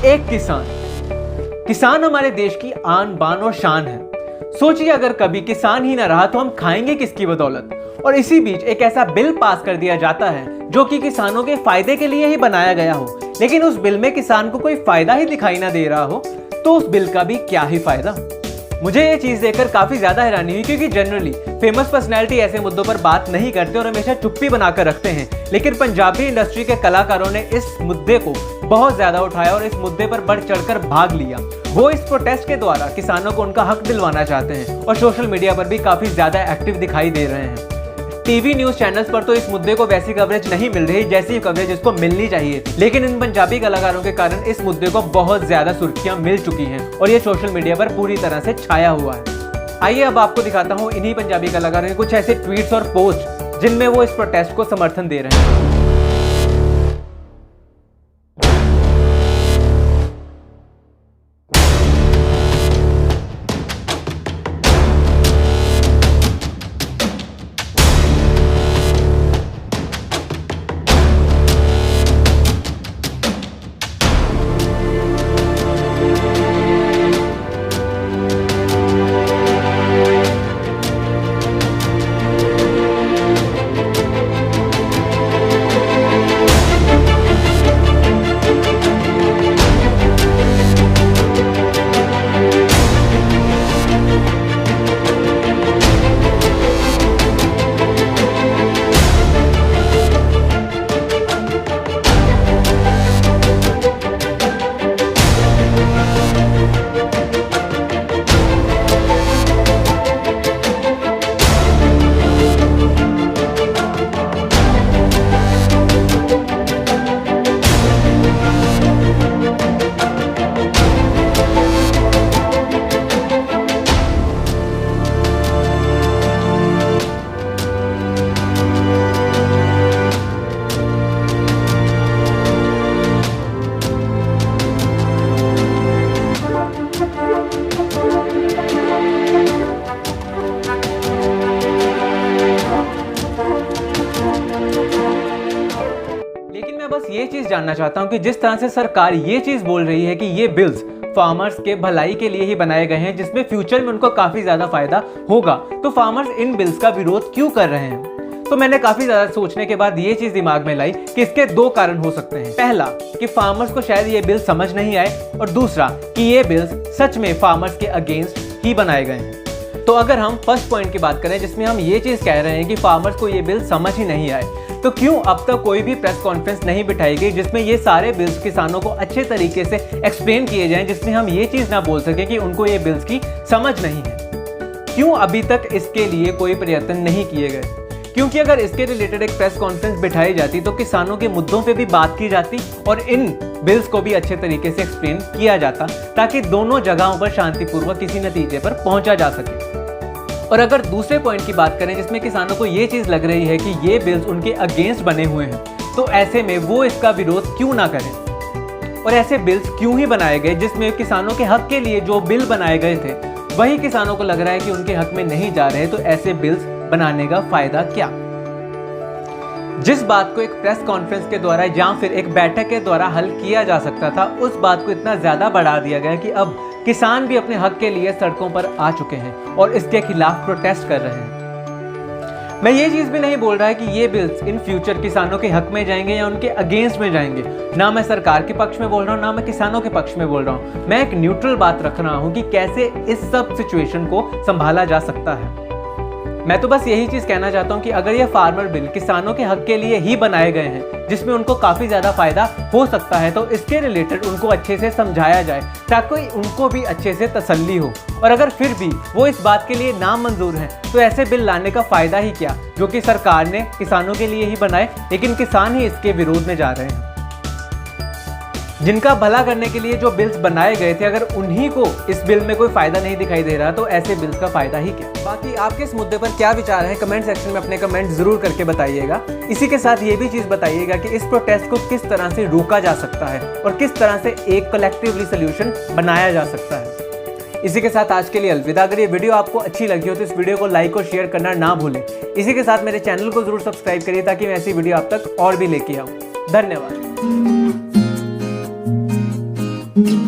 एक किसान हमारे देश की आन बान और शान है। सोचिए अगर कभी किसान ही ना रहा तो हम खाएंगे किसकी बदौलत। और इसी बीच एक ऐसा बिल पास कर दिया जाता है जो कि किसानों के फायदे के लिए ही बनाया गया हो, लेकिन उस बिल में किसान को कोई फायदा ही दिखाई ना दे रहा हो, तो उस बिल का भी क्या ही फायदा। मुझे ये चीज देखकर काफी ज्यादा हैरानी हुई, क्योंकि जनरली फेमस पर्सनैलिटी ऐसे मुद्दों पर बात नहीं करते और हमेशा चुप्पी बनाकर रखते हैं, लेकिन पंजाबी इंडस्ट्री के कलाकारों ने इस मुद्दे को बहुत ज्यादा उठाया और इस मुद्दे पर बढ़ चढ़कर भाग लिया। वो इस प्रोटेस्ट के द्वारा किसानों को उनका हक दिलवाना चाहते हैं और सोशल मीडिया पर भी काफी ज्यादा एक्टिव दिखाई दे रहे हैं। टीवी न्यूज चैनल्स पर तो इस मुद्दे को वैसी कवरेज नहीं मिल रही जैसी कवरेज इसको मिलनी चाहिए थी, लेकिन इन पंजाबी कलाकारों के कारण इस मुद्दे को बहुत ज्यादा सुर्खियां मिल चुकी हैं और ये सोशल मीडिया पर पूरी तरह से छाया हुआ है। आइए अब आपको दिखाता हूं इन्हीं पंजाबी कलाकारों के कुछ ऐसे ट्वीट्स और पोस्ट जिनमें वो इस प्रोटेस्ट को समर्थन दे रहे हैं। बस ये चीज जानना चाहता हूं कि जिस तरह से सरकार ये चीज बोल रही है कि ये बिल्स फार्मर्स के भलाई के लिए ही बनाए गए हैं, जिसमें फ्यूचर में उनको काफी ज्यादा फायदा होगा, तो फार्मर्स इन बिल्स का विरोध क्यों कर रहे हैं। तो मैंने काफी ज्यादा सोचने के बाद ये चीज दिमाग में लाई कि इसके दो कारण हो सकते हैं। पहला कि फार्मर्स को शायद ये बिल समझ नहीं आए, और दूसरा कि ये बिल्स सच में फार्मर्स के अगेंस्ट ही बनाए गए हैं। तो अगर हम फर्स्ट पॉइंट की बात करें जिसमें हम ये चीज कह रहे हैं कि फार्मर्स को ये बिल समझ ही नहीं आए, तो क्यों अब तक कोई भी प्रेस कॉन्फ्रेंस नहीं बिठाई गई जिसमें ये सारे बिल्स किसानों को अच्छे तरीके से एक्सप्लेन किए जाएं, जिसमें हम ये चीज ना बोल सके कि उनको ये बिल्स की समझ नहीं है। क्यों अभी तक इसके लिए कोई प्रयत्न नहीं किए गए? क्योंकि अगर इसके रिलेटेड एक प्रेस कॉन्फ्रेंस बिठाई जाती तो किसानों के मुद्दों पे भी बात की जाती और इन बिल्स को भी अच्छे तरीके से एक्सप्लेन किया जाता, ताकि दोनों जगहों पर शांतिपूर्वक किसी नतीजे पर पहुंचा जा सके। और अगर दूसरे पॉइंट की बात करें जिसमें किसानों को ये चीज लग रही है कि ये बिल्स उनके अगेंस्ट बने हुए हैं, तो ऐसे में वो इसका विरोध क्यों ना करें। और ऐसे बिल्स क्यों ही बनाए गए जिसमें किसानों के हक के लिए जो बिल बनाए गए थे वही किसानों को लग रहा है कि उनके हक में नहीं जा रहे, तो ऐसे बिल्स बनाने का फायदा क्या। जिस बात को एक प्रेस कॉन्फ्रेंस के द्वारा या फिर एक बैठक के द्वारा हल किया जा सकता था, उस बात को इतना ज्यादा बढ़ा दिया गया कि अब किसान भी अपने हक के लिए सड़कों पर आ चुके हैं और इसके खिलाफ प्रोटेस्ट कर रहे हैं। मैं ये चीज भी नहीं बोल रहा है कि ये बिल्स इन फ्यूचर किसानों के हक में जाएंगे या उनके अगेंस्ट में जाएंगे। ना मैं सरकार के पक्ष में बोल रहा हूँ, ना मैं किसानों के पक्ष में बोल रहा हूँ। मैं एक न्यूट्रल बात रख रहा हूँ कि कैसे इस सब सिचुएशन को संभाला जा सकता है। मैं तो बस यही चीज कहना चाहता हूँ कि अगर ये फार्मर बिल किसानों के हक के लिए ही बनाए गए हैं, जिसमें उनको काफी ज्यादा फायदा हो सकता है, तो इसके रिलेटेड उनको अच्छे से समझाया जाए ताकि उनको भी अच्छे से तसल्ली हो। और अगर फिर भी वो इस बात के लिए नामंजूर हैं, तो ऐसे बिल लाने का फायदा ही क्या, जो कि सरकार ने किसानों के लिए ही बनाए, लेकिन किसान ही इसके विरोध में जा रहे हैं। जिनका भला करने के लिए जो बिल्स बनाए गए थे, अगर उन्हीं को इस बिल में कोई फायदा नहीं दिखाई दे रहा, तो ऐसे बिल्स का फायदा ही क्या। बाकी आपके इस मुद्दे पर क्या विचार है, कमेंट सेक्शन में अपने कमेंट जरूर करके बताइएगा। इसी के साथ ये भी चीज बताइएगा कि इस प्रोटेस्ट को किस तरह से रोका जा सकता है और किस तरह से एक कलेक्टिवली सोल्यूशन बनाया जा सकता है। इसी के साथ आज के लिए अलविदा। अगर ये वीडियो आपको अच्छी लगी हो तो इस वीडियो को लाइक और शेयर करना ना भूलें। इसी के साथ मेरे चैनल को जरूर सब्सक्राइब करिए ताकि मैं ऐसी वीडियो आप तक और भी लेके आऊँ। धन्यवाद। है।